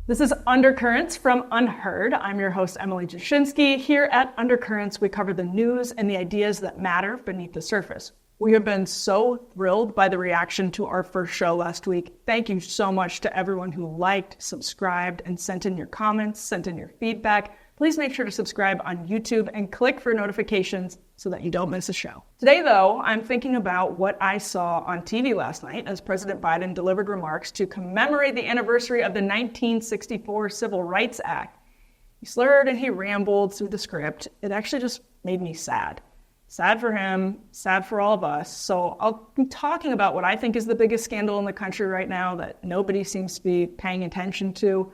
This is Undercurrents from Unheard. I'm your host, Emily Jashinsky. Here at Undercurrents, we cover the news and the ideas that matter beneath the surface. We have been so thrilled by the reaction to our first show last week. Thank you so much to everyone who liked, subscribed, and sent in your comments, sent in your feedback. Please make sure to subscribe on YouTube and click for notifications so that you don't miss a show. Today, though, I'm thinking about what I saw on TV last night as President Biden delivered remarks to commemorate the anniversary of the 1964 Civil Rights Act. He slurred and he rambled through the script. It actually just made me sad. Sad for him, sad for all of us. So I'll be talking about what I think is the biggest scandal in the country right now that nobody seems to be paying attention to.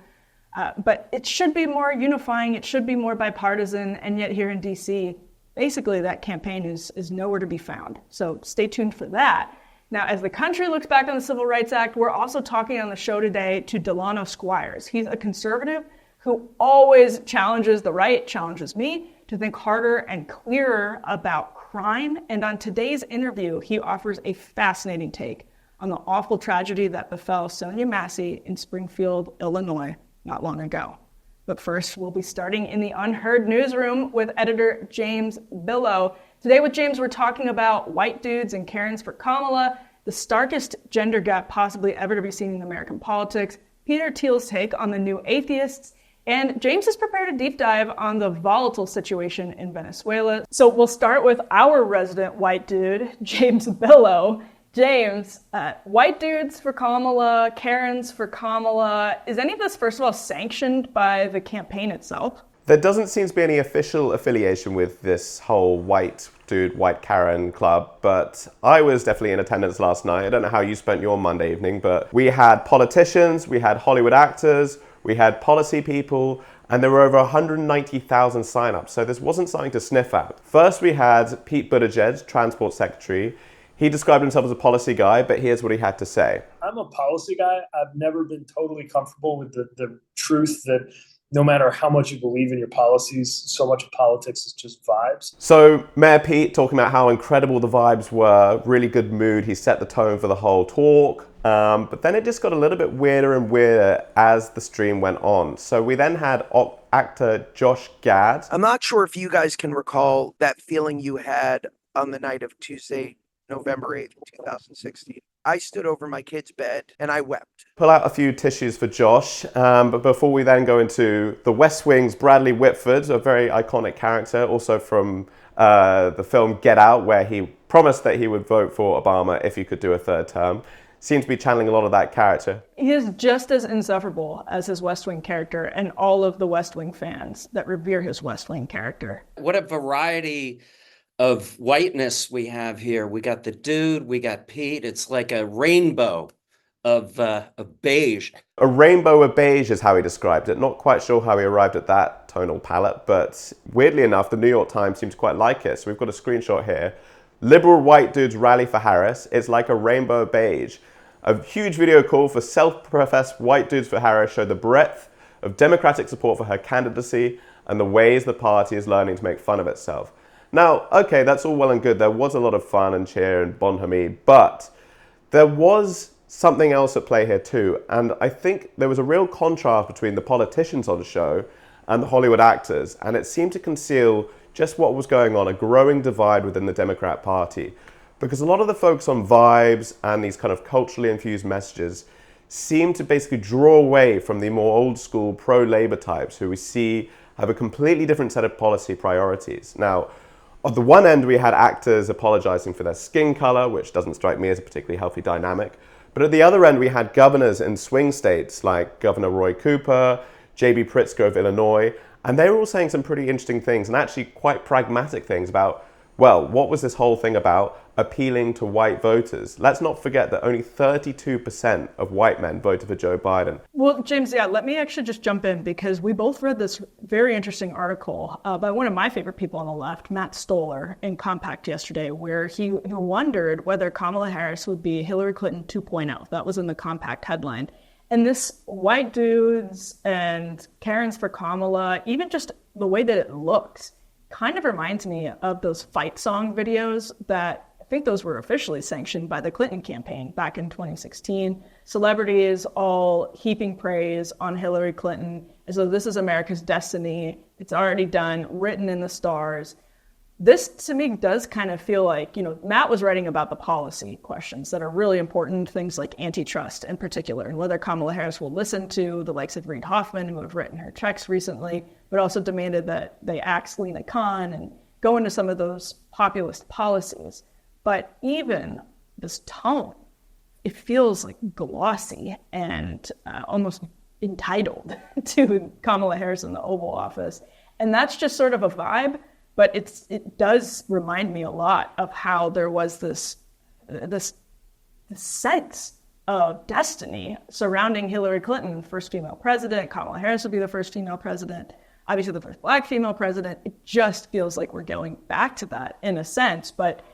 But it should be more unifying, it should be more bipartisan, and yet here in DC, basically that campaign is nowhere to be found. So stay tuned for that. Now, as the country looks back on the Civil Rights Act, we're also talking on the show today to Delano Squires. He's a conservative who always challenges the right, challenges me to think harder and clearer about crime. And on today's interview, he offers a fascinating take on the awful tragedy that befell Sonya Massey in Springfield, Illinois, not long ago. But first, we'll be starting in the Unheard newsroom with editor James Billot. Today with James, we're talking about white dudes and Karens for Kamala, the starkest gender gap possibly ever to be seen in American politics, Peter Thiel's take on the new atheists, and James is prepared to deep dive on the volatile situation in Venezuela. So we'll start with our resident white dude, James Billot. James, white dudes for Kamala, Karens for Kamala. Is any of this, first of all, sanctioned by the campaign itself? There doesn't seem to be any official affiliation with this whole white dude, white Karen club, but I was definitely in attendance last night. I don't know how you spent your Monday evening, but we had politicians, we had Hollywood actors, we had policy people, and there were over 190,000 signups, so this wasn't something to sniff at. First, we had Pete Buttigieg, Transport Secretary. He described himself as a policy guy, but here's what he had to say. I'm a policy guy. I've never been totally comfortable with the truth that no matter how much you believe in your policies, so much of politics is just vibes. So Mayor Pete talking about how incredible the vibes were, really good mood. He set the tone for the whole talk. But then it just got a little bit weirder and weirder as the stream went on. So we then had actor Josh Gad. I'm not sure if you guys can recall that feeling you had on the night of Tuesday, November 8th, 2016. I stood over my kid's bed and I wept. Pull out a few tissues for Josh, but before we then go into The West Wing's Bradley Whitford, a very iconic character, also from the film Get Out, where he promised that he would vote for Obama if he could do a third term. Seems to be channeling a lot of that character. He is just as insufferable as his West Wing character and all of the West Wing fans that revere his West Wing character. What a variety of whiteness we have here. We got the dude, we got Pete. It's like a rainbow of beige. A rainbow of beige is how he described it. Not quite sure how he arrived at that tonal palette, but weirdly enough, the New York Times seems to quite like it. So we've got a screenshot here. Liberal white dudes rally for Harris. It's like a rainbow of beige. A huge video call for self-professed white dudes for Harris showed the breadth of Democratic support for her candidacy and the ways the party is learning to make fun of itself. Now, okay, that's all well and good. There was a lot of fun and cheer and bon homie, but there was something else at play here too. And I think there was a real contrast between the politicians on the show and the Hollywood actors, and it seemed to conceal just what was going on, a growing divide within the Democrat Party. Because a lot of the folks on vibes and these kind of culturally infused messages seem to basically draw away from the more old school pro-labor types who we see have a completely different set of policy priorities. Now, on the one end, we had actors apologizing for their skin color, which doesn't strike me as a particularly healthy dynamic. But at the other end, we had governors in swing states like Governor Roy Cooper, J.B. Pritzker of Illinois, and they were all saying some pretty interesting things and actually quite pragmatic things about, well, what was this whole thing about? Appealing to white voters. Let's not forget that only 32% of white men voted for Joe Biden. Well, James, let me actually just jump in because we both read this very interesting article by one of my favorite people on the left, Matt Stoller, in Compact yesterday, where he wondered whether Kamala Harris would be Hillary Clinton 2.0. That was in the Compact headline. And this white dudes and Karens for Kamala, even just the way that it looks, kind of reminds me of those fight song videos that think those were officially sanctioned by the Clinton campaign back in 2016. Celebrities all heaping praise on Hillary Clinton as though this is America's destiny. It's already done, written in the stars. This, to me, does kind of feel like, Matt was writing about the policy questions that are really important, things like antitrust in particular, and whether Kamala Harris will listen to the likes of Reid Hoffman, who have written her checks recently, but also demanded that they axe Lena Khan and go into some of those populist policies. But even this tone, it feels like glossy and almost entitled to Kamala Harris in the Oval Office. And that's just sort of a vibe. But it does remind me a lot of how there was this sense of destiny surrounding Hillary Clinton, first female president. Kamala Harris will be the first female president, obviously the first Black female president. It just feels like we're going back to that in a sense. But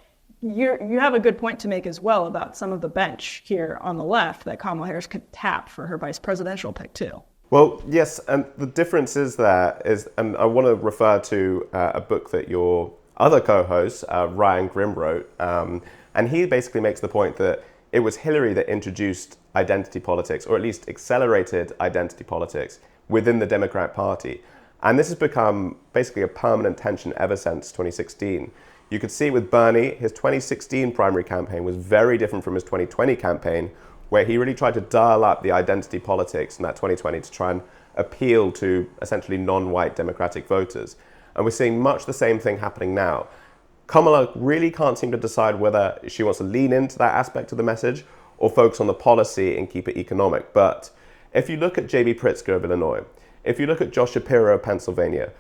you have a good point to make as well about some of the bench here on the left that Kamala Harris could tap for her vice presidential pick too. Well, yes, and the difference is and I want to refer to a book that your other co-host, Ryan Grimm, wrote, and he basically makes the point that it was Hillary that introduced identity politics, or at least accelerated identity politics within the Democratic Party. And this has become basically a permanent tension ever since 2016. You could see with Bernie, his 2016 primary campaign was very different from his 2020 campaign, where he really tried to dial up the identity politics in that 2020 to try and appeal to essentially non-white Democratic voters. And we're seeing much the same thing happening now. Kamala really can't seem to decide whether she wants to lean into that aspect of the message or focus on the policy and keep it economic. But if you look at J.B. Pritzker of Illinois, if you look at Josh Shapiro of Pennsylvania,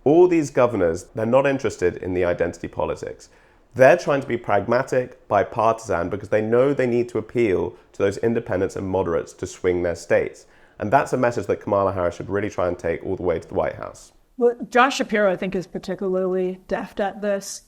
all these governors, they're not interested in the identity politics. They're trying to be pragmatic, bipartisan, because they know they need to appeal to those independents and moderates to swing their states. And that's a message that Kamala Harris should really try and take all the way to the White House. Well, Josh Shapiro, I think, is particularly deft at this.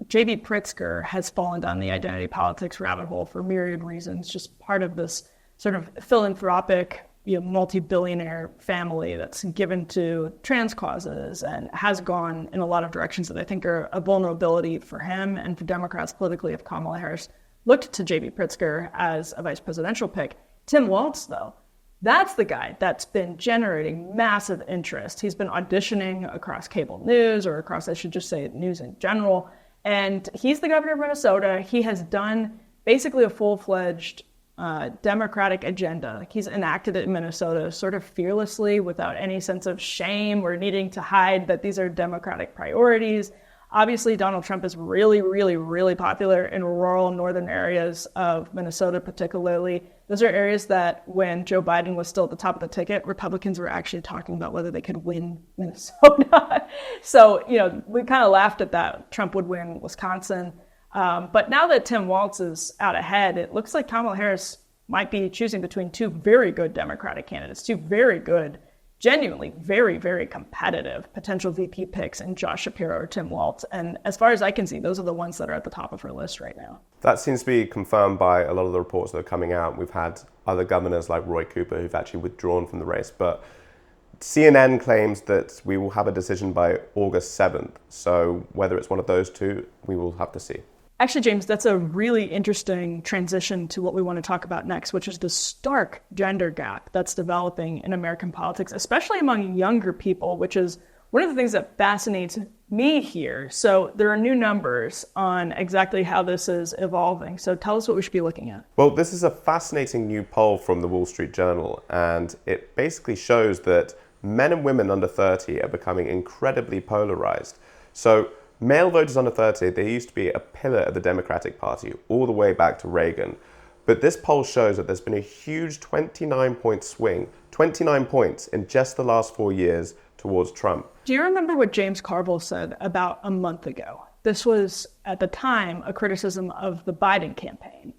J.B. Pritzker has fallen down the identity politics rabbit hole for myriad reasons, just part of this sort of philanthropic, multi-billionaire family that's given to trans causes and has gone in a lot of directions that I think are a vulnerability for him and for Democrats politically if Kamala Harris looked to J.B. Pritzker as a vice presidential pick. Tim Walz, though, that's the guy that's been generating massive interest. He's been auditioning across cable news, or across, I should just say, news in general. And he's the governor of Minnesota. He has done basically a full-fledged Democratic agenda. He's enacted it in Minnesota sort of fearlessly without any sense of shame or needing to hide that these are Democratic priorities. Obviously, Donald Trump is really, really, really popular in rural northern areas of Minnesota, particularly. Those are areas that when Joe Biden was still at the top of the ticket, Republicans were actually talking about whether they could win Minnesota. So, we kind of laughed at that. Trump would win Wisconsin. But now that Tim Walz is out ahead, it looks like Kamala Harris might be choosing between two very good Democratic candidates, two very good, genuinely very, very competitive potential VP picks in Josh Shapiro or Tim Walz. And as far as I can see, those are the ones that are at the top of her list right now. That seems to be confirmed by a lot of the reports that are coming out. We've had other governors like Roy Cooper who've actually withdrawn from the race. But CNN claims that we will have a decision by August 7th. So whether it's one of those two, we will have to see. Actually, James, that's a really interesting transition to what we want to talk about next, which is the stark gender gap that's developing in American politics, especially among younger people, which is one of the things that fascinates me here. So there are new numbers on exactly how this is evolving. So tell us what we should be looking at. Well, this is a fascinating new poll from the Wall Street Journal, and it basically shows that men and women under 30 are becoming incredibly polarized. So male voters under 30, they used to be a pillar of the Democratic Party all the way back to Reagan. But this poll shows that there's been a huge 29-point swing, 29 points in just the last 4 years towards Trump. Do you remember what James Carville said about a month ago? This was, at the time, a criticism of the Biden campaign.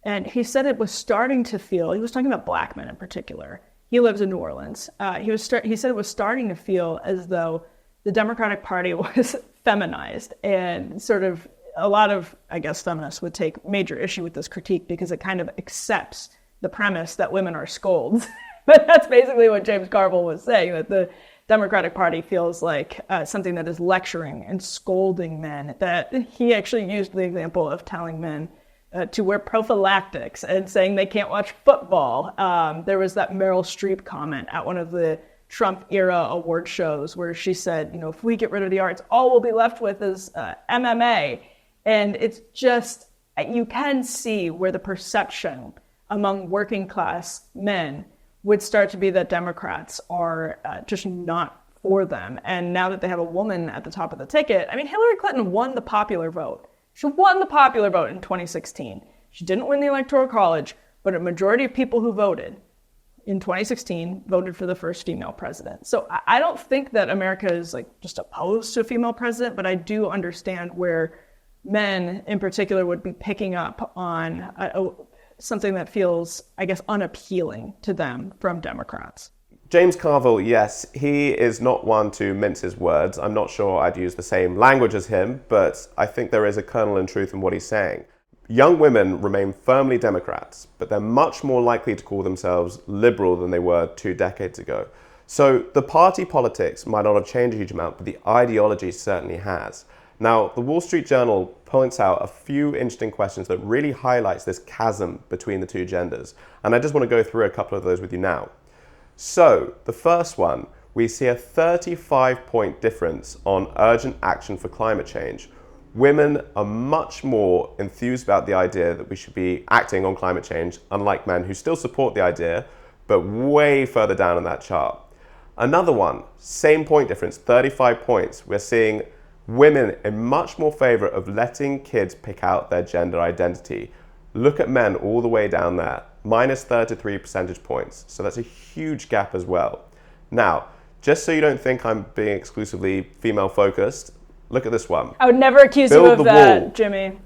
And he said it was starting to feel, he was talking about black men in particular. He lives in New Orleans. He said it was starting to feel as though the Democratic Party was feminized, and sort of a lot of, I guess, feminists would take major issue with this critique because it kind of accepts the premise that women are scolds. But that's basically what James Carville was saying, that the Democratic Party feels like something that is lecturing and scolding men, that he actually used the example of telling men to wear prophylactics and saying they can't watch football. There was that Meryl Streep comment at one of the Trump era award shows where she said, if we get rid of the arts, all we'll be left with is MMA. And it's just, you can see where the perception among working class men would start to be that Democrats are just not for them. And now that they have a woman at the top of the ticket, Hillary Clinton won the popular vote. She won the popular vote in 2016. She didn't win the Electoral College, but a majority of people who voted in 2016 voted for the first female president. So I don't think that America is just opposed to a female president, but I do understand where men in particular would be picking up on something that feels, I guess, unappealing to them from Democrats. James Carville, yes, he is not one to mince his words. I'm not sure I'd use the same language as him, but I think there is a kernel in truth in what he's saying. Young women remain firmly Democrats, but they're much more likely to call themselves liberal than they were 2 decades ago. So the party politics might not have changed a huge amount, but the ideology certainly has. Now, the Wall Street Journal points out a few interesting questions that really highlights this chasm between the two genders. And I just want to go through a couple of those with you now. So the first one, we see a 35-point difference on urgent action for climate change. Women are much more enthused about the idea that we should be acting on climate change, unlike men who still support the idea, but way further down on that chart. Another one, same point difference, 35 points. We're seeing women in much more favor of letting kids pick out their gender identity. Look at men all the way down there, minus 33 percentage points. So that's a huge gap as well. Now, just so you don't think I'm being exclusively female focused, look at this one. I would never accuse you of that, Jimmy.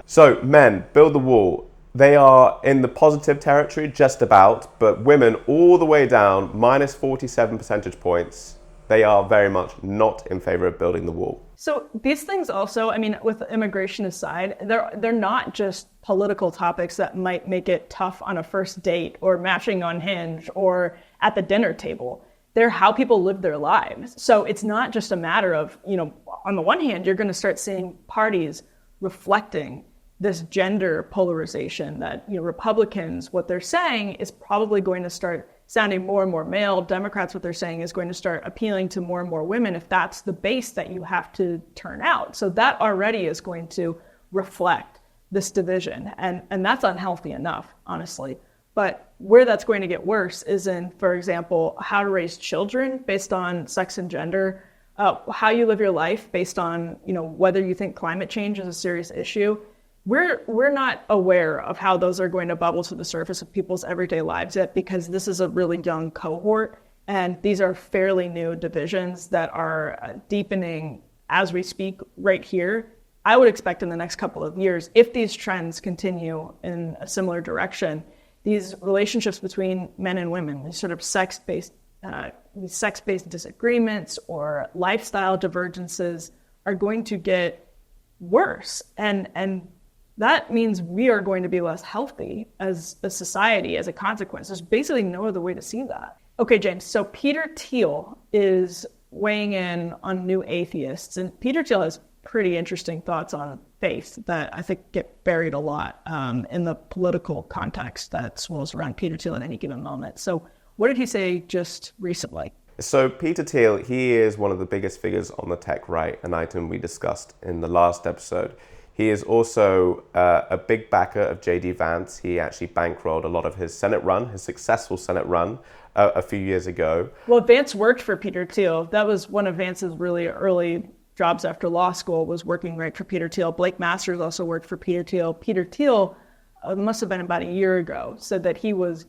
So men, build the wall. They are in the positive territory, just about, but women all the way down, minus 47 percentage points. They are very much not in favor of building the wall. So these things also, with immigration aside, they're not just political topics that might make it tough on a first date or matching on Hinge or at the dinner table. They're how people live their lives. So it's not just a matter of, on the one hand, you're going to start seeing parties reflecting this gender polarization that, Republicans, what they're saying is probably going to start sounding more and more male. Democrats, what they're saying is going to start appealing to more and more women if that's the base that you have to turn out. So that already is going to reflect this division. And that's unhealthy enough, honestly. But where that's going to get worse is in, for example, how to raise children based on sex and gender, how you live your life based on, whether you think climate change is a serious issue. We're not aware of how those are going to bubble to the surface of people's everyday lives yet, because this is a really young cohort, and these are fairly new divisions that are deepening as we speak right here. I would expect in the next couple of years, if these trends continue in a similar direction, these relationships between men and women, these sort of sex-based disagreements or lifestyle divergences are going to get worse. And that means we are going to be less healthy as a society as a consequence. There's basically no other way to see that. Okay, James, so Peter Thiel is weighing in on New Atheists, and Peter Thiel has pretty interesting thoughts on faith that I think get buried a lot in the political context that swirls around Peter Thiel at any given moment. So what did he say just recently? So Peter Thiel, he is one of the biggest figures on the tech right, an item we discussed in the last episode. He is also a big backer of J.D. Vance. He actually bankrolled a lot of his Senate run, his successful Senate run a few years ago. Well, Vance worked for Peter Thiel. That was one of Vance's really early jobs after law school, was working right for Peter Thiel. Blake Masters also worked for Peter Thiel. Peter Thiel, must have been about a year ago, said that he was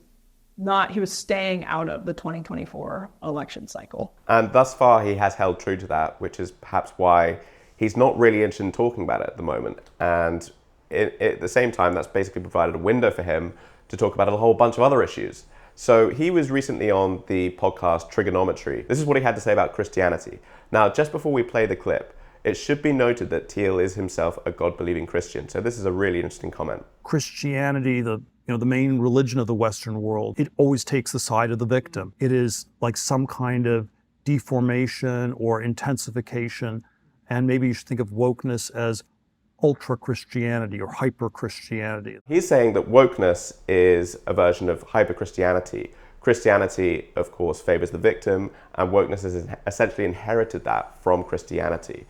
staying out of the 2024 election cycle. And thus far, he has held true to that, which is perhaps why he's not really interested in talking about it at the moment. And at the same time, that's basically provided a window for him to talk about a whole bunch of other issues. So he was recently on the podcast Trigonometry. This is what he had to say about Christianity. Now, just before we play the clip, it should be noted that Thiel is himself a God-believing Christian. So this is a really interesting comment. Christianity, the the main religion of the Western world, it always takes the side of the victim. It is like some kind of deformation or intensification. And maybe you should think of wokeness as ultra-Christianity or hyper-Christianity. He's saying that wokeness is a version of hyper-Christianity. Christianity, of course, favors the victim, and wokeness has essentially inherited that from Christianity.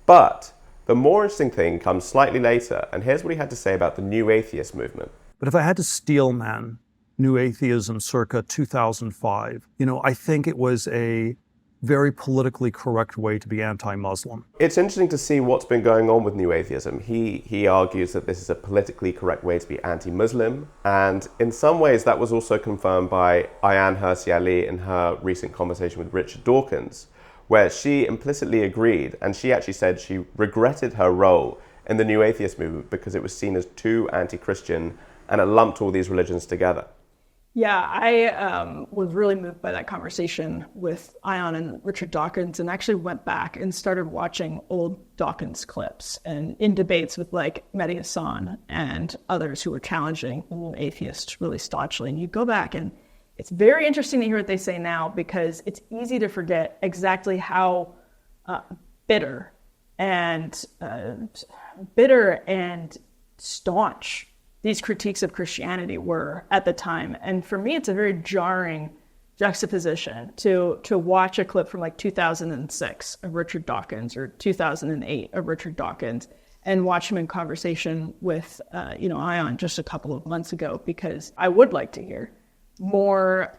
But the more interesting thing comes slightly later, and here's what he had to say about the New Atheist movement. But if I had to steelman New Atheism circa 2005, I think it was a very politically correct way to be anti-Muslim. It's interesting to see what's been going on with New Atheism. He argues that this is a politically correct way to be anti-Muslim, and in some ways that was also confirmed by Ayaan Hirsi Ali in her recent conversation with Richard Dawkins, where she implicitly agreed, and she actually said she regretted her role in the New Atheist movement because it was seen as too anti-Christian and it lumped all these religions together. Yeah, I was really moved by that conversation with Ayaan and Richard Dawkins, and actually went back and started watching old Dawkins clips and in debates with like Mehdi Hassan and others who were challenging atheists really staunchly. And you go back and it's very interesting to hear what they say now, because it's easy to forget exactly how bitter and staunch these critiques of Christianity were at the time. And for me, it's a very jarring juxtaposition to watch a clip from like 2006 of Richard Dawkins or 2008 of Richard Dawkins and watch him in conversation with, Ayaan just a couple of months ago, because I would like to hear more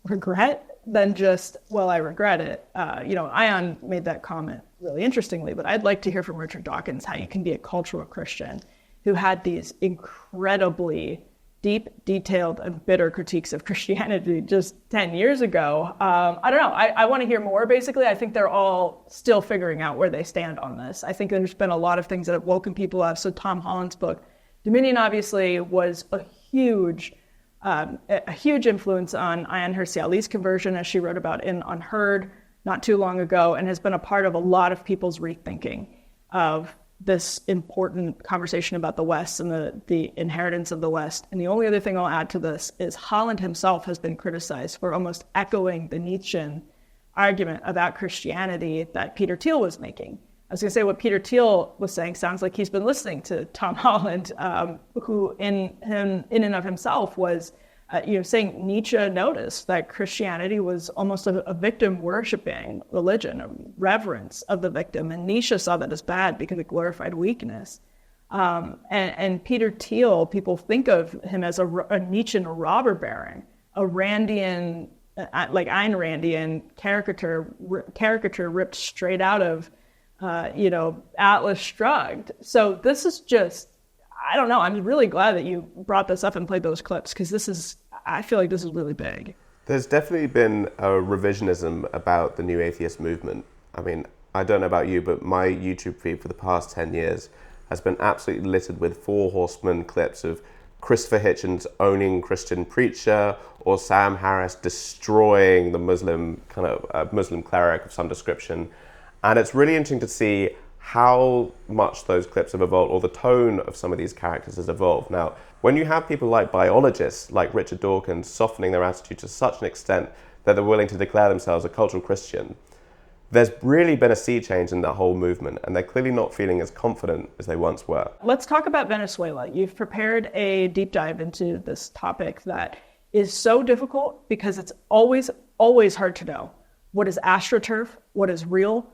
regret than just, well, I regret it. Ayaan made that comment really interestingly, but I'd like to hear from Richard Dawkins how you can be a cultural Christian who had these incredibly deep, detailed, and bitter critiques of Christianity just 10 years ago. I don't know. I want to hear more, basically. I think they're all still figuring out where they stand on this. I think there's been a lot of things that have woken people up. So Tom Holland's book, Dominion, obviously, was a huge influence on Ayaan Hirsi Ali's conversion, as she wrote about in Unheard not too long ago, and has been a part of a lot of people's rethinking of this important conversation about the West and the inheritance of the West. And the only other thing I'll add to this is Holland himself has been criticized for almost echoing the Nietzschean argument about Christianity that Peter Thiel was making. I was going to say what Peter Thiel was saying sounds like he's been listening to Tom Holland, who in and of himself was saying Nietzsche noticed that Christianity was almost a victim-worshipping religion, a reverence of the victim, and Nietzsche saw that as bad because it glorified weakness. And Peter Thiel, people think of him as a Nietzschean robber baron, a Randian, like Ayn Randian caricature ripped straight out of, Atlas Shrugged. So this is just, I don't know. I'm really glad that you brought this up and played those clips, because I feel like this is really big. There's definitely been a revisionism about the New Atheist movement. I mean, I don't know about you, but my YouTube feed for the past 10 years has been absolutely littered with Four Horsemen clips of Christopher Hitchens owning Christian preacher, or Sam Harris destroying the Muslim Muslim cleric of some description. And it's really interesting to see how much those clips have evolved, or the tone of some of these characters has evolved. Now, when you have people like biologists, like Richard Dawkins, softening their attitude to such an extent that they're willing to declare themselves a cultural Christian, there's really been a sea change in that whole movement, and they're clearly not feeling as confident as they once were. Let's talk about Venezuela. You've prepared a deep dive into this topic that is so difficult because it's always hard to know what is astroturf, what is real,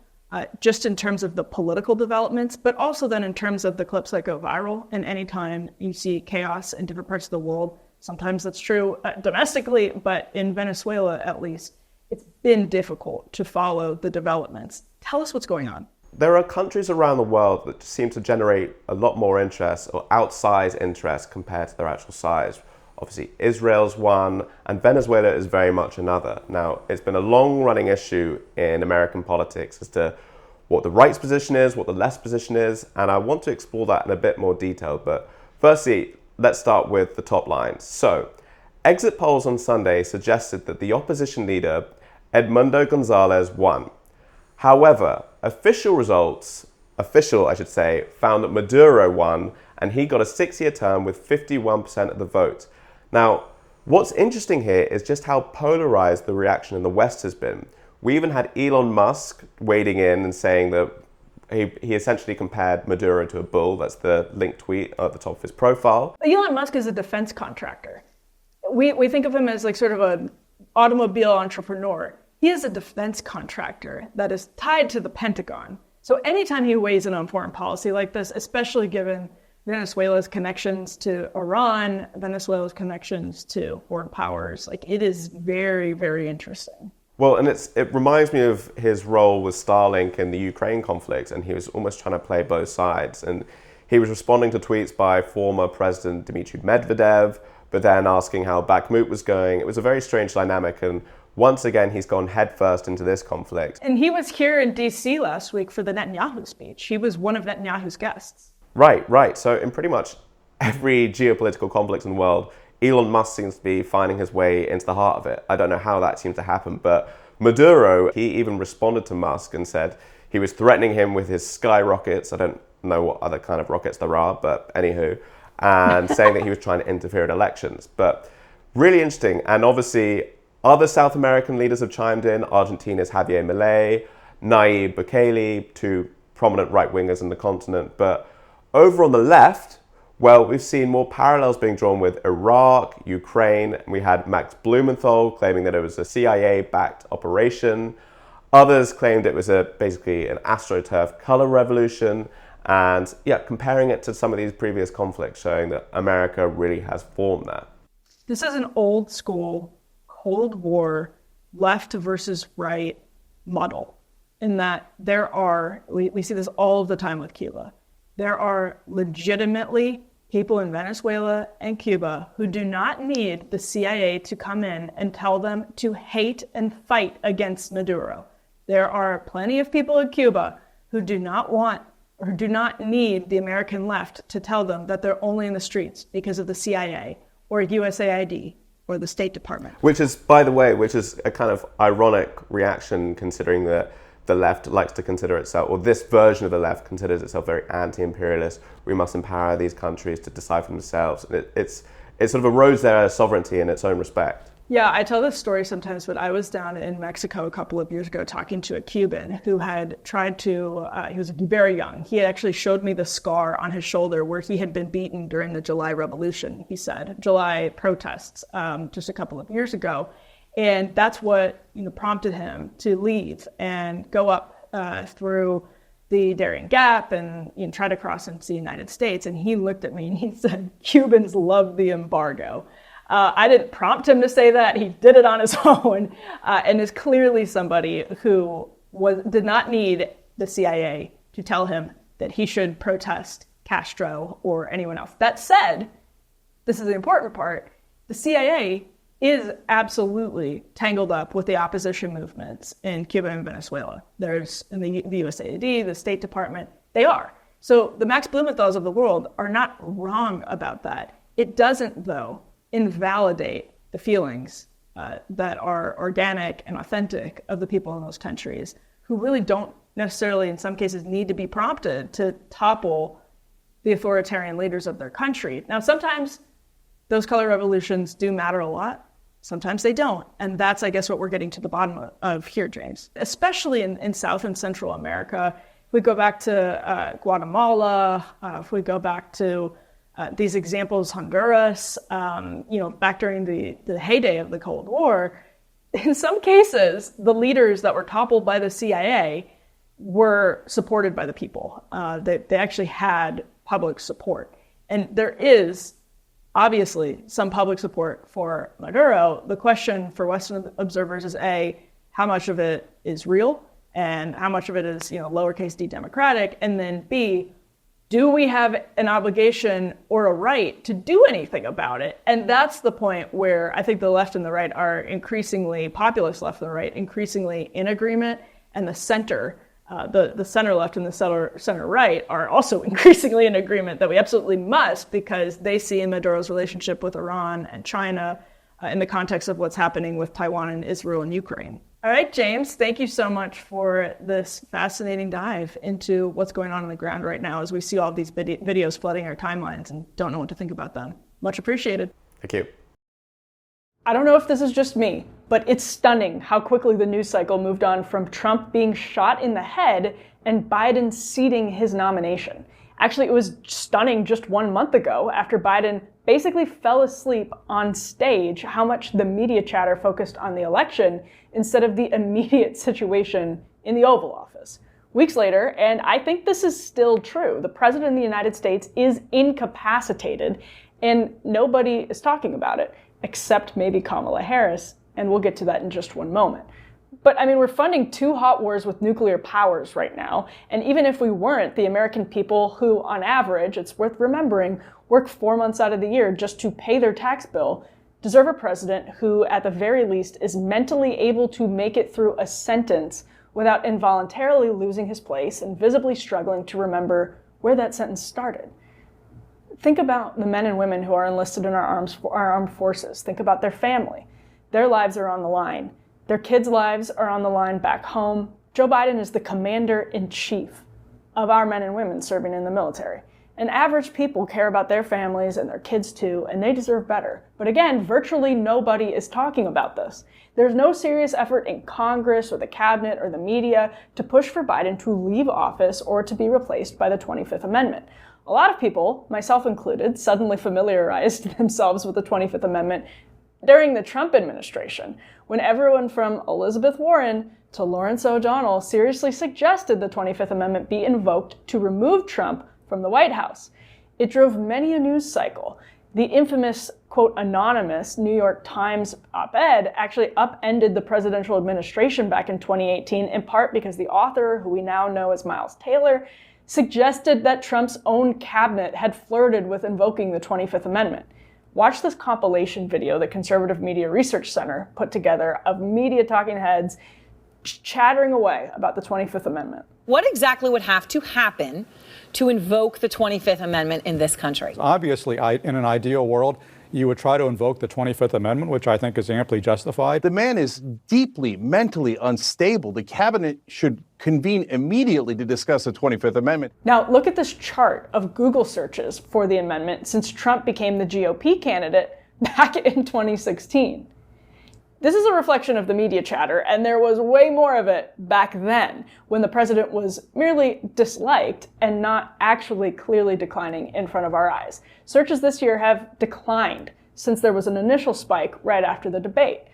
just in terms of the political developments, but also then in terms of the clips that go viral. And anytime you see chaos in different parts of the world, sometimes that's true domestically, but in Venezuela at least, it's been difficult to follow the developments. Tell us what's going on. There are countries around the world that seem to generate a lot more interest, or outsized interest, compared to their actual size. Obviously, Israel's one, and Venezuela is very much another. Now, it's been a long-running issue in American politics as to what the right's position is, what the left's position is, and I want to explore that in a bit more detail. But firstly, let's start with the top lines. So, exit polls on Sunday suggested that the opposition leader, Edmundo Gonzalez, won. However, official, found that Maduro won, and he got a 6-year term with 51% of the vote. Now, what's interesting here is just how polarized the reaction in the West has been. We even had Elon Musk wading in and saying that he essentially compared Maduro to a bull. That's the linked tweet at the top of his profile. Elon Musk is a defense contractor. We think of him as like sort of an automobile entrepreneur. He is a defense contractor that is tied to the Pentagon. So anytime he weighs in on foreign policy like this, especially given Venezuela's connections to Iran, Venezuela's connections to foreign powers, like it is very, very interesting. Well, and it reminds me of his role with Starlink in the Ukraine conflict, and he was almost trying to play both sides. And he was responding to tweets by former President Dmitry Medvedev, but then asking how Bakhmut was going. It was a very strange dynamic, and once again, he's gone headfirst into this conflict. And he was here in DC last week for the Netanyahu speech. He was one of Netanyahu's guests. Right. So in pretty much every geopolitical conflict in the world, Elon Musk seems to be finding his way into the heart of it. I don't know how that seemed to happen, but Maduro, he even responded to Musk and said he was threatening him with his sky rockets. I don't know what other kind of rockets there are, but anywho, and saying that he was trying to interfere in elections. But really interesting. And obviously, other South American leaders have chimed in. Argentina's Javier Milei, Nayib Bukele, two prominent right-wingers in the continent. But over on the left, well, we've seen more parallels being drawn with Iraq, Ukraine. We had Max Blumenthal claiming that it was a CIA-backed operation. Others claimed it was basically an AstroTurf color revolution. And yeah, comparing it to some of these previous conflicts, showing that America really has formed that. This is an old school Cold War left versus right model, in that we see this all of the time with Cuba. There are legitimately people in Venezuela and Cuba who do not need the CIA to come in and tell them to hate and fight against Maduro. There are plenty of people in Cuba who do not want or do not need the American left to tell them that they're only in the streets because of the CIA or USAID or the State Department. Which is, by the way, a kind of ironic reaction, considering that the left likes to consider itself, or this version of the left considers itself very anti-imperialist. We must empower these countries to decide for themselves. It sort of erodes their sovereignty in its own respect. Yeah, I tell this story sometimes, but I was down in Mexico a couple of years ago talking to a Cuban who had tried to, he was very young. He had actually showed me the scar on his shoulder where he had been beaten during the July Revolution, he said, July protests just a couple of years ago. And that's what prompted him to leave and go up through the Darien Gap and try to cross into the United States. And he looked at me and he said, "Cubans love the embargo." I didn't prompt him to say that. He did it on his own, and is clearly somebody who did not need the CIA to tell him that he should protest Castro or anyone else. That said, this is the important part, the CIA is absolutely tangled up with the opposition movements in Cuba and Venezuela. There's in the USAID, the State Department, they are. So the Max Blumenthals of the world are not wrong about that. It doesn't, though, invalidate the feelings that are organic and authentic of the people in those countries who really don't necessarily, in some cases, need to be prompted to topple the authoritarian leaders of their country. Now, sometimes those color revolutions do matter a lot. Sometimes they don't. And that's, I guess, what we're getting to the bottom of here, James. Especially in South and Central America. If we go back to Guatemala, if we go back to these examples, Honduras, back during the heyday of the Cold War, in some cases, the leaders that were toppled by the CIA were supported by the people. They actually had public support. And there is obviously some public support for Maduro. The question for Western observers is A, how much of it is real and how much of it is, lowercase d democratic? And then B, do we have an obligation or a right to do anything about it? And that's the point where I think the left and the right are increasingly, populist left and the right, increasingly in agreement, and the center, the center left and the center right are also increasingly in agreement that we absolutely must, because they see in Maduro's relationship with Iran and China in the context of what's happening with Taiwan and Israel and Ukraine. All right, James, thank you so much for this fascinating dive into what's going on the ground right now as we see all of these videos flooding our timelines and don't know what to think about them. Much appreciated. Thank you. I don't know if this is just me, but it's stunning how quickly the news cycle moved on from Trump being shot in the head and Biden ceding his nomination. Actually, it was stunning just 1 month ago after Biden basically fell asleep on stage how much the media chatter focused on the election instead of the immediate situation in the Oval Office. Weeks later, and I think this is still true, the President of the United States is incapacitated and nobody is talking about it, except maybe Kamala Harris, and we'll get to that in just one moment. But I mean, we're funding 2 hot wars with nuclear powers right now, and even if we weren't, the American people who, on average, it's worth remembering, work 4 months out of the year just to pay their tax bill, deserve a president who, at the very least, is mentally able to make it through a sentence without involuntarily losing his place and visibly struggling to remember where that sentence started. Think about the men and women who are enlisted in our armed forces. Think about their family. Their lives are on the line. Their kids' lives are on the line back home. Joe Biden is the commander-in-chief of our men and women serving in the military. And average people care about their families and their kids too, and they deserve better. But again, virtually nobody is talking about this. There's no serious effort in Congress or the cabinet or the media to push for Biden to leave office or to be replaced by the 25th Amendment. A lot of people, myself included, suddenly familiarized themselves with the 25th Amendment during the Trump administration, when everyone from Elizabeth Warren to Lawrence O'Donnell seriously suggested the 25th Amendment be invoked to remove Trump from the White House. It drove many a news cycle. The infamous, quote, anonymous New York Times op-ed actually upended the presidential administration back in 2018, in part because the author, who we now know as Miles Taylor, suggested that Trump's own cabinet had flirted with invoking the 25th Amendment. Watch this compilation video the Conservative Media Research Center put together of media talking heads chattering away about the 25th Amendment. What exactly would have to happen to invoke the 25th Amendment in this country? Obviously, in an ideal world, you would try to invoke the 25th Amendment, which I think is amply justified. The man is deeply mentally unstable. The cabinet should convene immediately to discuss the 25th Amendment. Now, look at this chart of Google searches for the amendment since Trump became the GOP candidate back in 2016. This is a reflection of the media chatter, and there was way more of it back then, when the president was merely disliked and not actually clearly declining in front of our eyes. Searches this year have declined since there was an initial spike right after the debate.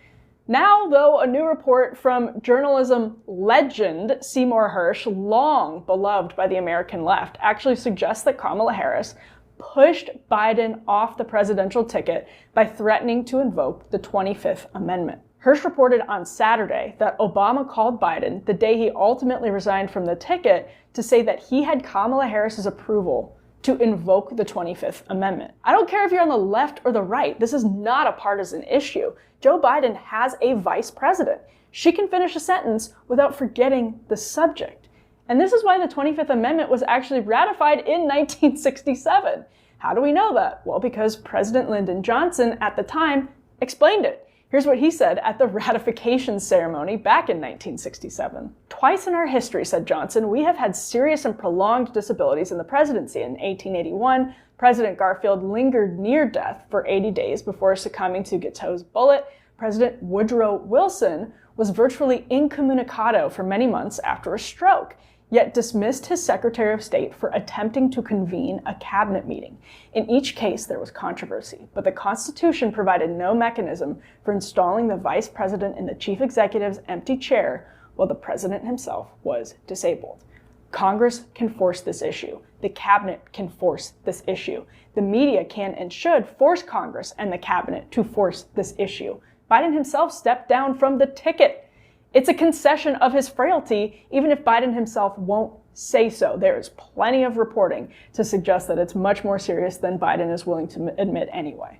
Now, though, a new report from journalism legend Seymour Hersh, long beloved by the American left, actually suggests that Kamala Harris pushed Biden off the presidential ticket by threatening to invoke the 25th Amendment. Hersh reported on Saturday that Obama called Biden the day he ultimately resigned from the ticket to say that he had Kamala Harris's approval to invoke the 25th Amendment. I don't care if you're on the left or the right. This is not a partisan issue. Joe Biden has a vice president. She can finish a sentence without forgetting the subject. And this is why the 25th Amendment was actually ratified in 1967. How do we know that? Well, because President Lyndon Johnson at the time explained it. Here's what he said at the ratification ceremony back in 1967. "Twice in our history," said Johnson, "we have had serious and prolonged disabilities in the presidency. In 1881, President Garfield lingered near death for 80 days before succumbing to Guiteau's bullet. President Woodrow Wilson was virtually incommunicado for many months after a stroke, yet dismissed his Secretary of State for attempting to convene a cabinet meeting. In each case, there was controversy, but the Constitution provided no mechanism for installing the vice president in the chief executive's empty chair while the president himself was disabled. Congress can force this issue. The cabinet can force this issue. The media can and should force Congress and the cabinet to force this issue. Biden himself stepped down from the ticket. It's a concession of his frailty, even if Biden himself won't say so. There is plenty of reporting to suggest that it's much more serious than Biden is willing to admit anyway.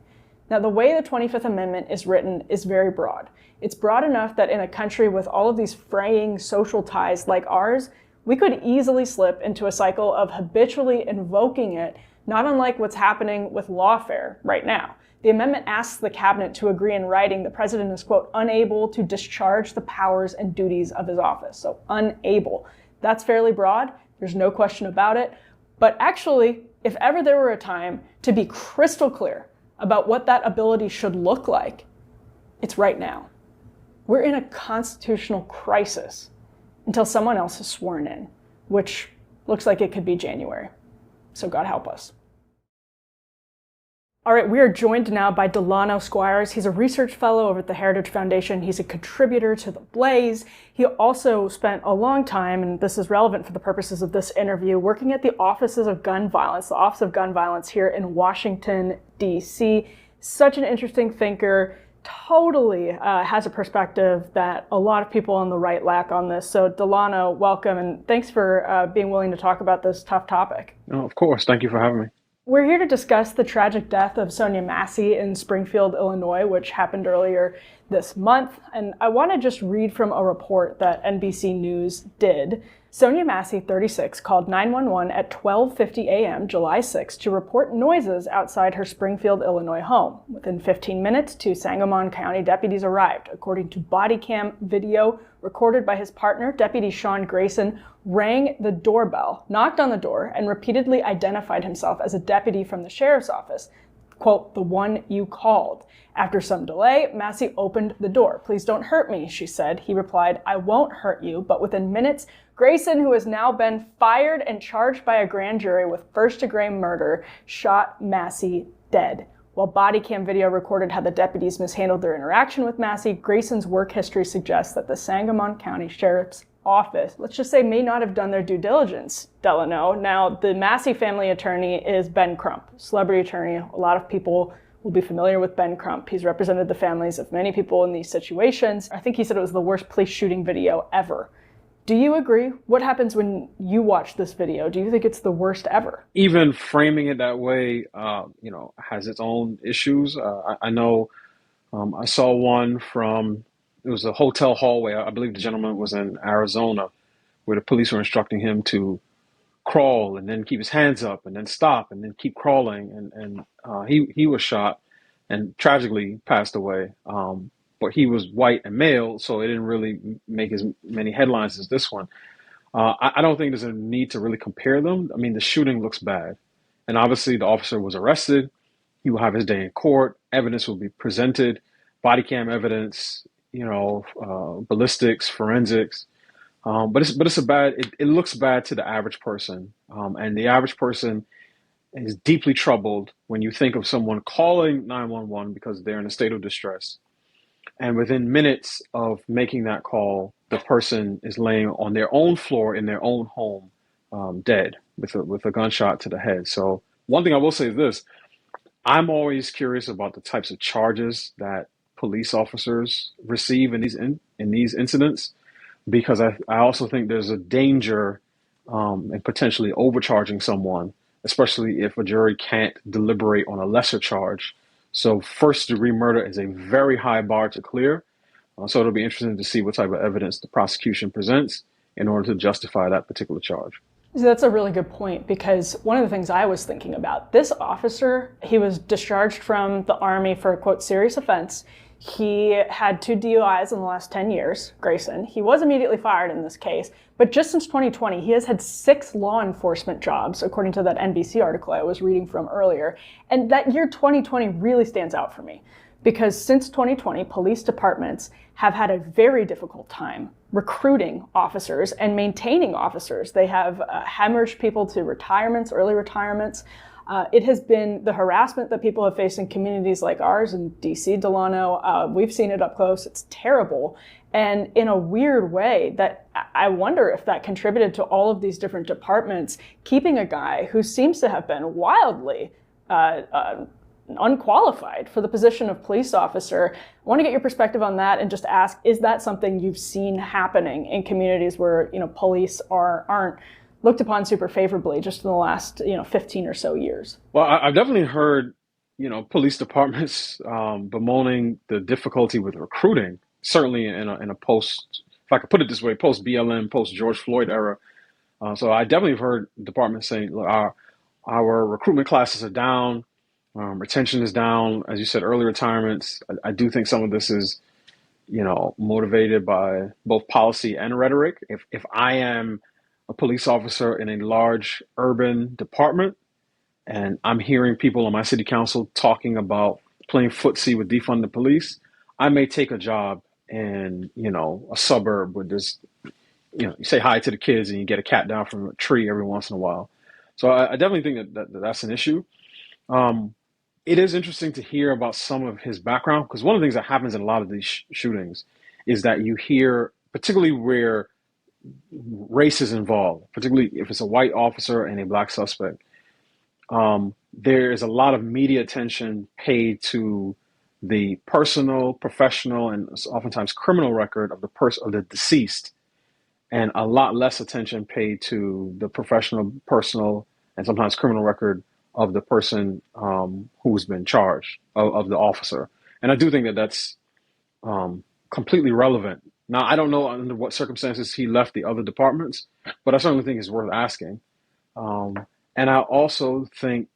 Now, the way the 25th Amendment is written is very broad. It's broad enough that in a country with all of these fraying social ties like ours, we could easily slip into a cycle of habitually invoking it not unlike what's happening with lawfare right now. The amendment asks the cabinet to agree in writing the president is, quote, unable to discharge the powers and duties of his office. So unable. That's fairly broad. There's no question about it. But actually, if ever there were a time to be crystal clear about what that ability should look like, it's right now. We're in a constitutional crisis until someone else is sworn in, which looks like it could be January. So God help us. All right, we are joined now by Delano Squires. He's a research fellow over at the Heritage Foundation. He's a contributor to The Blaze. He also spent a long time, and this is relevant for the purposes of this interview, working at the Offices of Gun Violence, the Office of Gun Violence here in Washington, D.C. Such an interesting thinker, totally has a perspective that a lot of people on the right lack on this. So Delano, welcome, and thanks for being willing to talk about this tough topic. Oh, of course. Thank you for having me. We're here to discuss the tragic death of Sonya Massey in Springfield, Illinois, which happened earlier this month. And I want to just read from a report that NBC News did. Sonya Massey, 36, called 911 at 12:50 a.m. July 6 to report noises outside her Springfield, Illinois home. Within 15 minutes, 2 Sangamon County deputies arrived. According to body cam video recorded by his partner, Deputy Sean Grayson rang the doorbell, knocked on the door, and repeatedly identified himself as a deputy from the sheriff's office. Quote, the one you called. After some delay, Massey opened the door. Please don't hurt me, she said. He replied, I won't hurt you. But within minutes, Grayson, who has now been fired and charged by a grand jury with first-degree murder, shot Massey dead. While body cam video recorded how the deputies mishandled their interaction with Massey, Grayson's work history suggests that the Sangamon County Sheriff's Office, let's just say, may not have done their due diligence, Delano. Now, the Massey family attorney is Ben Crump, celebrity attorney. A lot of people will be familiar with Ben Crump. He's represented the families of many people in these situations. I think he said it was the worst police shooting video ever. Do you agree? What happens when you watch this video? Do you think it's the worst ever? Even framing it that way, has its own issues. I know I saw one from, it was a hotel hallway. I believe the gentleman was in Arizona, where the police were instructing him to crawl and then keep his hands up and then stop and then keep crawling. And he was shot and tragically passed away. But he was white and male, so it didn't really make as many headlines as this one. I don't think there's a need to really compare them. I mean, the shooting looks bad. And obviously the officer was arrested. He will have his day in court. Evidence will be presented, body cam evidence, ballistics, forensics. But it's a bad, it looks bad to the average person. And the average person is deeply troubled when you think of someone calling 911 because they're in a state of distress. And within minutes of making that call, the person is laying on their own floor in their own home, dead with a gunshot to the head. So one thing I will say is this: I'm always curious about the types of charges that police officers receive in these incidents, because I also think there's a danger in potentially overcharging someone, especially if a jury can't deliberate on a lesser charge. So first-degree murder is a very high bar to clear. So it'll be interesting to see what type of evidence the prosecution presents in order to justify that particular charge. So that's a really good point, because one of the things I was thinking about, this officer, he was discharged from the Army for a, quote, serious offense. He had 2 DUIs in the last 10 years, Grayson. He was immediately fired in this case, but just since 2020, he has had 6 law enforcement jobs, according to that NBC article I was reading from earlier. And that year 2020 really stands out for me, because since 2020, police departments have had a very difficult time recruiting officers and maintaining officers. They have hemorrhaged people to retirements, early retirements. It has been the harassment that people have faced in communities like ours in DC, Delano. We've seen it up close. It's terrible. And in a weird way, that I wonder if that contributed to all of these different departments keeping a guy who seems to have been wildly unqualified for the position of police officer. I want to get your perspective on that and just ask, is that something you've seen happening in communities where, police aren't looked upon super favorably just in the last, 15 or so years? Well, I've definitely heard, police departments bemoaning the difficulty with recruiting, certainly in a post, if I could put it this way, post BLM, post George Floyd era. So I definitely have heard departments saying, look, our recruitment classes are down, retention is down. As you said, early retirements. I do think some of this is, motivated by both policy and rhetoric. If I am a police officer in a large urban department and I'm hearing people on my city council talking about playing footsie with defund the police, I may take a job in, a suburb with this, you say hi to the kids and you get a cat down from a tree every once in a while. So I definitely think that's an issue. It is interesting to hear about some of his background, because one of the things that happens in a lot of these shootings is that you hear, particularly where race is involved, particularly if it's a white officer and a black suspect, there is a lot of media attention paid to the personal, professional, and oftentimes criminal record of the deceased, and a lot less attention paid to the professional, personal, and sometimes criminal record of the person who's been charged, of the officer. And I do think that that's completely relevant. Now, I don't know under what circumstances he left the other departments, but I certainly think it's worth asking. And I also think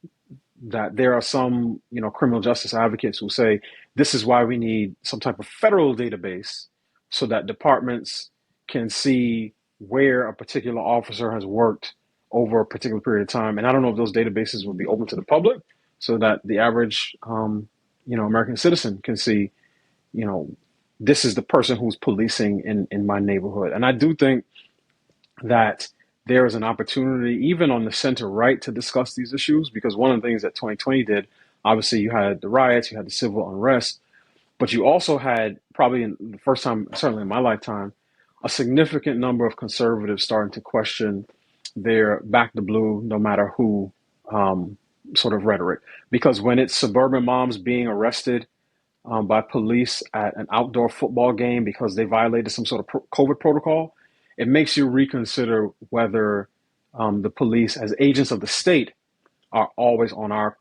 that there are some, criminal justice advocates who say this is why we need some type of federal database so that departments can see where a particular officer has worked over a particular period of time. And I don't know if those databases will be open to the public so that the average, American citizen can see, this is the person who's policing in my neighborhood. And I do think that there is an opportunity, even on the center right, to discuss these issues, because one of the things that 2020 did, obviously you had the riots, you had the civil unrest, but you also had, probably in the first time, certainly in my lifetime, a significant number of conservatives starting to question their back the blue, no matter who sort of rhetoric. Because when it's suburban moms being arrested by police at an outdoor football game because they violated some sort of COVID protocol, it makes you reconsider whether the police, as agents of the state, are always on our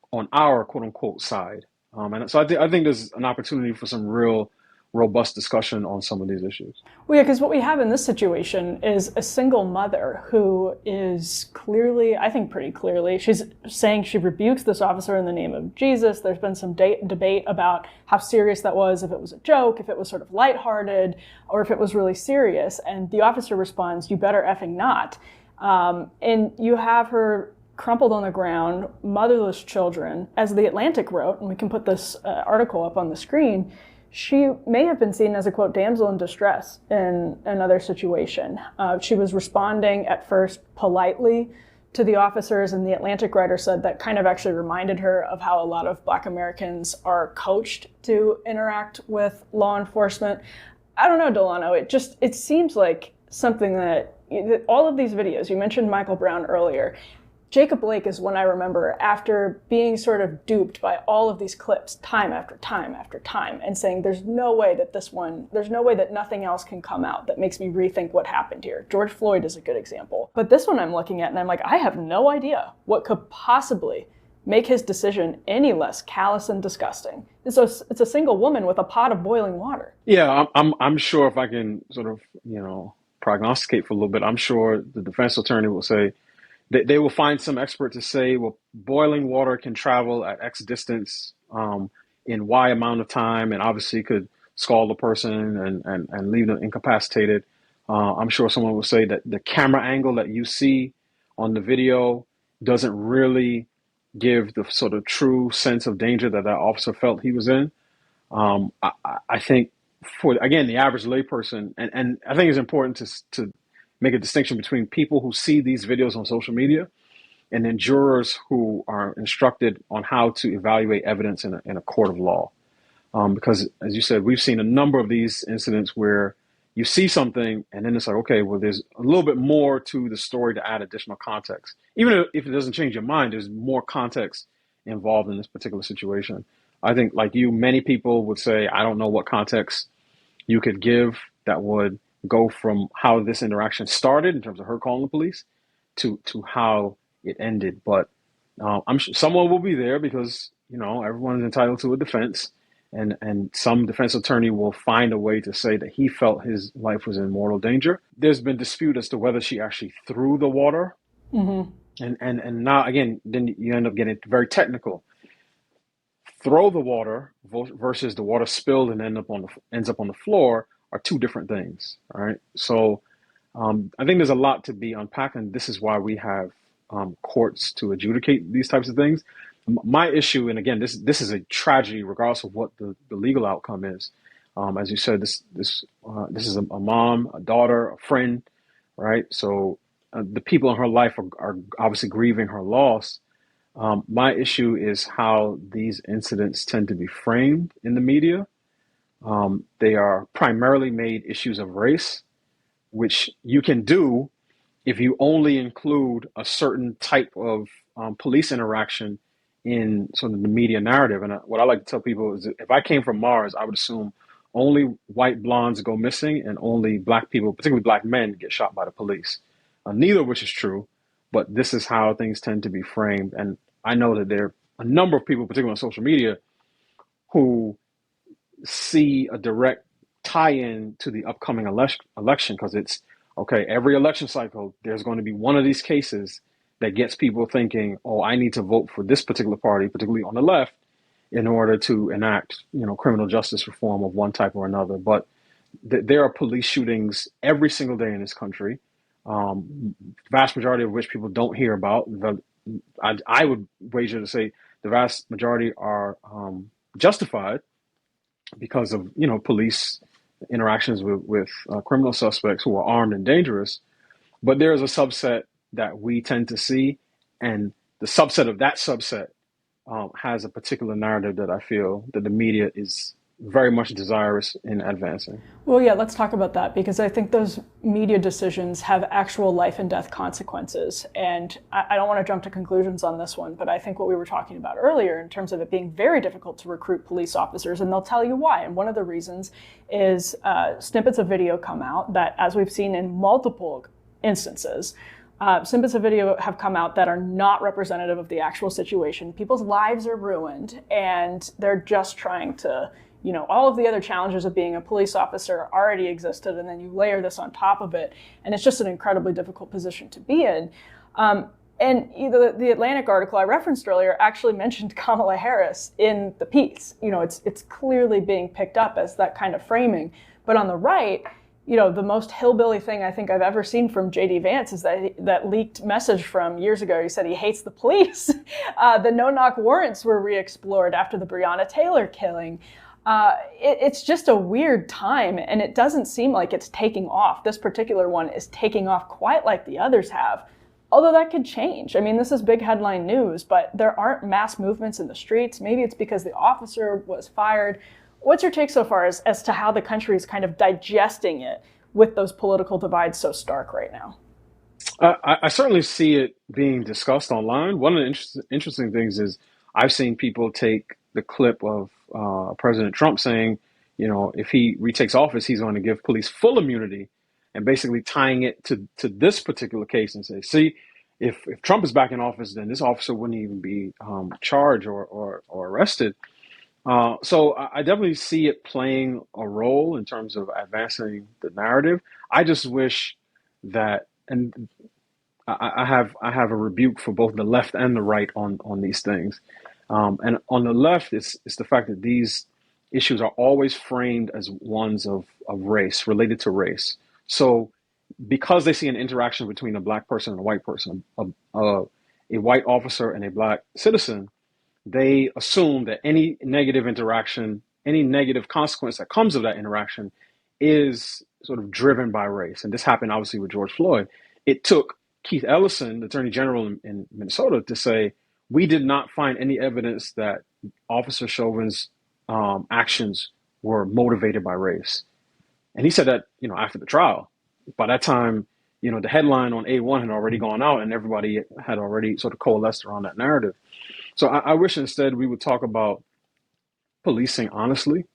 quote unquote side. And so I think there's an opportunity for some real robust discussion on some of these issues. Well, yeah, because what we have in this situation is a single mother who is clearly, I think pretty clearly, she's saying she rebukes this officer in the name of Jesus. There's been some debate about how serious that was, if it was a joke, if it was sort of lighthearted, or if it was really serious. And the officer responds, "You better effing not." And you have her crumpled on the ground, motherless children. As The Atlantic wrote, and we can put this article up on the screen, she may have been seen as a, quote, damsel in distress in another situation. She was responding at first politely to the officers, and The Atlantic writer said that kind of actually reminded her of how a lot of Black Americans are coached to interact with law enforcement. I don't know, Delano, it seems like something that all of these videos, you mentioned Michael Brown earlier, Jacob Blake is one I remember after being sort of duped by all of these clips time after time after time and saying there's no way that nothing else can come out that makes me rethink what happened here. George Floyd is a good example. But this one I'm looking at and I'm like, I have no idea what could possibly make his decision any less callous and disgusting. It's a single woman with a pot of boiling water. Yeah, I'm sure if I can sort of, prognosticate for a little bit, I'm sure the defense attorney will say, they will find some expert to say, well, boiling water can travel at X distance in Y amount of time, and obviously could scald the person and leave them incapacitated. I'm sure someone will say that the camera angle that you see on the video doesn't really give the sort of true sense of danger that officer felt he was in. I think for, again, the average layperson, and I think it's important to make a distinction between people who see these videos on social media and then jurors who are instructed on how to evaluate evidence in a court of law. Because, as you said, we've seen a number of these incidents where you see something and then it's like, okay, well, there's a little bit more to the story to add additional context. Even if it doesn't change your mind, there's more context involved in this particular situation. I think, like you, many people would say, I don't know what context you could give that would go from how this interaction started in terms of her calling the police to how it ended. But I'm sure someone will be there because, everyone's entitled to a defense, and some defense attorney will find a way to say that he felt his life was in mortal danger. There's been dispute as to whether she actually threw the water And now again, then you end up getting very technical. Throw the water versus the water spilled and ends up on the floor are two different things. All right. So I think there's a lot to be unpacked, and this is why we have courts to adjudicate these types of things. My issue, and again, this is a tragedy, regardless of what the legal outcome is. As you said, this is a mom, a daughter, a friend, right? So the people in her life are obviously grieving her loss. My issue is how these incidents tend to be framed in the media. They are primarily made issues of race, which you can do if you only include a certain type of police interaction in sort of the media narrative. And what I like to tell people is that if I came from Mars, I would assume only white blondes go missing and only black people, particularly black men, get shot by the police. Neither of which is true, but this is how things tend to be framed. And I know that there are a number of people, particularly on social media, who see a direct tie-in to the upcoming election because it's, okay, every election cycle, there's going to be one of these cases that gets people thinking, oh, I need to vote for this particular party, particularly on the left, in order to enact, criminal justice reform of one type or another. But there are police shootings every single day in this country, vast majority of which people don't hear about. I would wager to say the vast majority are justified because of, police interactions with criminal suspects who are armed and dangerous. But there is a subset that we tend to see, and the subset of that subset has a particular narrative that I feel that the media is very much desirous in advancing. Well, yeah, let's talk about that, because I think those media decisions have actual life and death consequences. And I don't want to jump to conclusions on this one, but I think what we were talking about earlier in terms of it being very difficult to recruit police officers, and they'll tell you why. And one of the reasons is snippets of video come out that, as we've seen in multiple instances, snippets of video have come out that are not representative of the actual situation. People's lives are ruined, and they're just trying to, all of the other challenges of being a police officer already existed, and then you layer this on top of it, and it's just an incredibly difficult position to be in. And the Atlantic article I referenced earlier actually mentioned Kamala Harris in the piece. It's clearly being picked up as that kind of framing. But on the right, the most hillbilly thing I think I've ever seen from J.D. Vance is that leaked message from years ago. He said he hates the police. The no-knock warrants were re-explored after the Breonna Taylor killing. It's just a weird time, and it doesn't seem like it's taking off. This particular one is taking off quite like the others have, although that could change. I mean, this is big headline news, but there aren't mass movements in the streets. Maybe it's because the officer was fired. What's your take so far as to how the country is kind of digesting it with those political divides so stark right now? I certainly see it being discussed online. One of the interesting things is I've seen people take the clip of President Trump saying, if he retakes office, he's going to give police full immunity, and basically tying it to this particular case and say, see, if Trump is back in office, then this officer wouldn't even be charged or arrested. So I definitely see it playing a role in terms of advancing the narrative. I just wish that, and I have a rebuke for both the left and the right on these things. And on the left, it's the fact that these issues are always framed as ones of race, related to race. So because they see an interaction between a black person and a white person, a white officer and a black citizen, they assume that any negative interaction, any negative consequence that comes of that interaction is sort of driven by race. And this happened obviously with George Floyd. It took Keith Ellison, the Attorney General in Minnesota, to say, we did not find any evidence that Officer Chauvin's actions were motivated by race. And he said that, after the trial. By that time, the headline on A1 had already gone out and everybody had already sort of coalesced around that narrative. So I wish instead we would talk about policing honestly,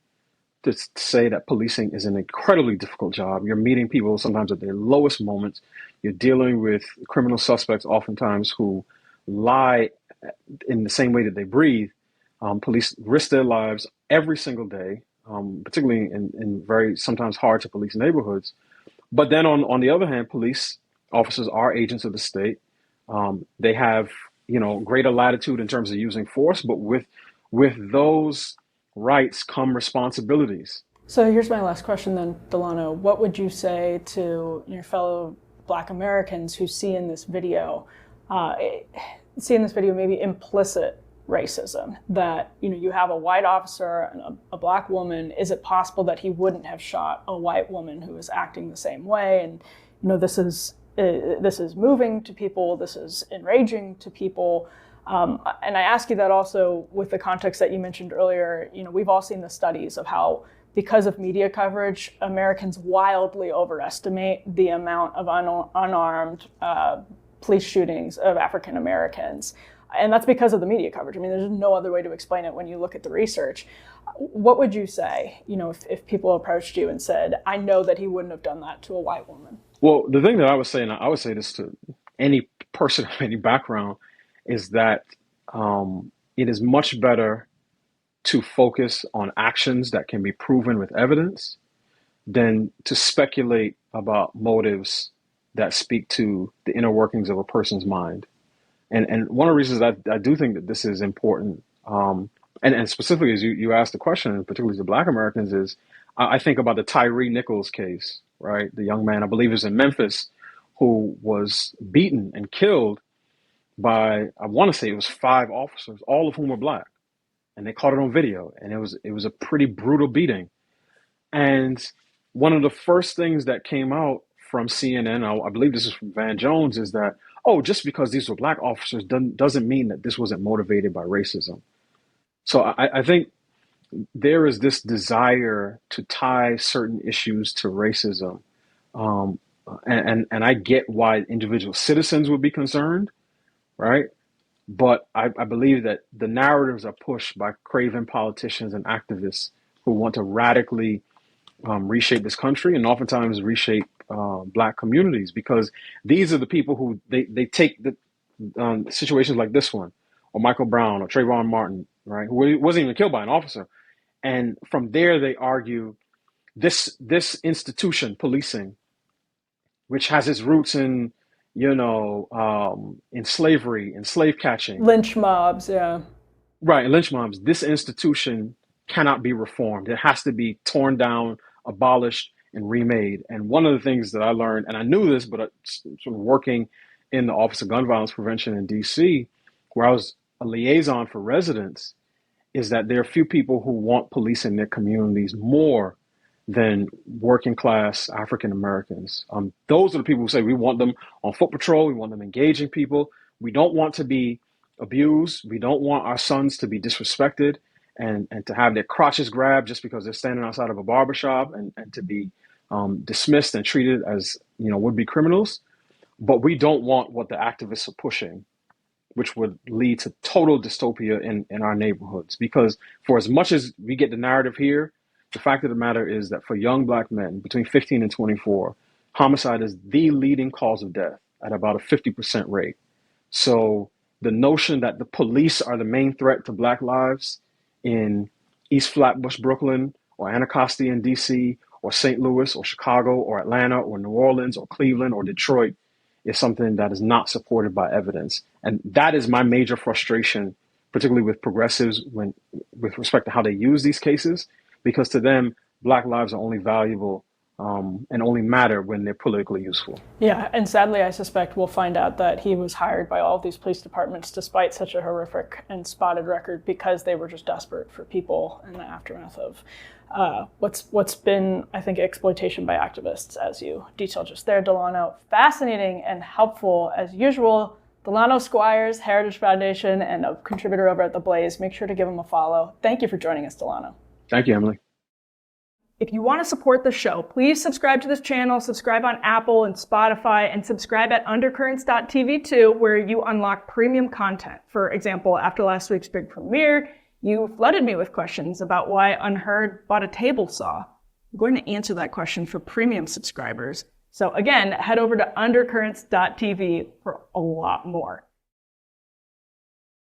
to say that policing is an incredibly difficult job. You're meeting people sometimes at their lowest moments. You're dealing with criminal suspects oftentimes who lie in the same way that they breathe. Police risk their lives every single day, particularly in very sometimes hard to police neighborhoods. But then on the other hand, police officers are agents of the state. They have, greater latitude in terms of using force, but with those rights come responsibilities. So here's my last question then, Delano. What would you say to your fellow Black Americans who see in this video maybe implicit racism, that you have a white officer and a Black woman? Is it possible that he wouldn't have shot a white woman who is acting the same way? And this is moving to people, this is enraging to people. And I ask you that also with the context that you mentioned earlier. We've all seen the studies of how, because of media coverage, Americans wildly overestimate the amount of unarmed police shootings of African Americans. And that's because of the media coverage. I mean, there's no other way to explain it when you look at the research. What would you say, if people approached you and said, I know that he wouldn't have done that to a white woman? Well, the thing that I would say, and I would say this to any person of any background, is that it is much better to focus on actions that can be proven with evidence than to speculate about motives that speak to the inner workings of a person's mind. And one of the reasons I do think that this is important, and specifically as you asked the question, and particularly to Black Americans, is I think about the Tyree Nichols case, right? The young man, I believe is in Memphis, who was beaten and killed by, I want to say it was 5 officers, all of whom were Black. And they caught it on video, and it was a pretty brutal beating. And one of the first things that came out from CNN, I believe this is from Van Jones, is that, just because these were Black officers doesn't mean that this wasn't motivated by racism. So I think there is this desire to tie certain issues to racism. And I get why individual citizens would be concerned, right? But I believe that the narratives are pushed by craven politicians and activists who want to radically reshape this country, and oftentimes reshape Black communities, because these are the people who they take the situations like this one, or Michael Brown, or Trayvon Martin, right, who wasn't even killed by an officer. And from there, they argue this institution, policing, which has its roots in, in slavery, in slave catching. Lynch mobs, yeah. Right, lynch mobs. This institution cannot be reformed. It has to be torn down, abolished, and remade. And one of the things that I learned, and I knew this, but I sort of working in the Office of Gun Violence Prevention in DC, where I was a liaison for residents, is that there are few people who want police in their communities more than working class African Americans. Those are the people who say we want them on foot patrol, we want them engaging people. We don't want to be abused. We don't want our sons to be disrespected and to have their crotches grabbed just because they're standing outside of a barbershop, and to be dismissed and treated as would-be criminals. But we don't want what the activists are pushing, which would lead to total dystopia in our neighborhoods. Because for as much as we get the narrative here, the fact of the matter is that for young Black men between 15 and 24, homicide is the leading cause of death at about a 50% rate. So the notion that the police are the main threat to Black lives in East Flatbush, Brooklyn, or Anacostia in DC, or St. Louis, or Chicago, or Atlanta, or New Orleans, or Cleveland, or Detroit is something that is not supported by evidence. And that is my major frustration, particularly with progressives with respect to how they use these cases, because to them, Black lives are only valuable and only matter when they're politically useful. Yeah, and sadly, I suspect we'll find out that he was hired by all of these police departments despite such a horrific and spotted record, because they were just desperate for people in the aftermath of what's been, I think, exploitation by activists, as you detailed just there, Delano. Fascinating and helpful as usual. Delano Squires, Heritage Foundation, and a contributor over at The Blaze. Make sure to give him a follow. Thank you for joining us, Delano. Thank you, Emily. If you want to support the show, please subscribe to this channel, subscribe on Apple and Spotify, and subscribe at undercurrents.tv too, where you unlock premium content. For example, after last week's big premiere, you flooded me with questions about why Unheard bought a table saw. I'm going to answer that question for premium subscribers. So again, head over to undercurrents.tv for a lot more.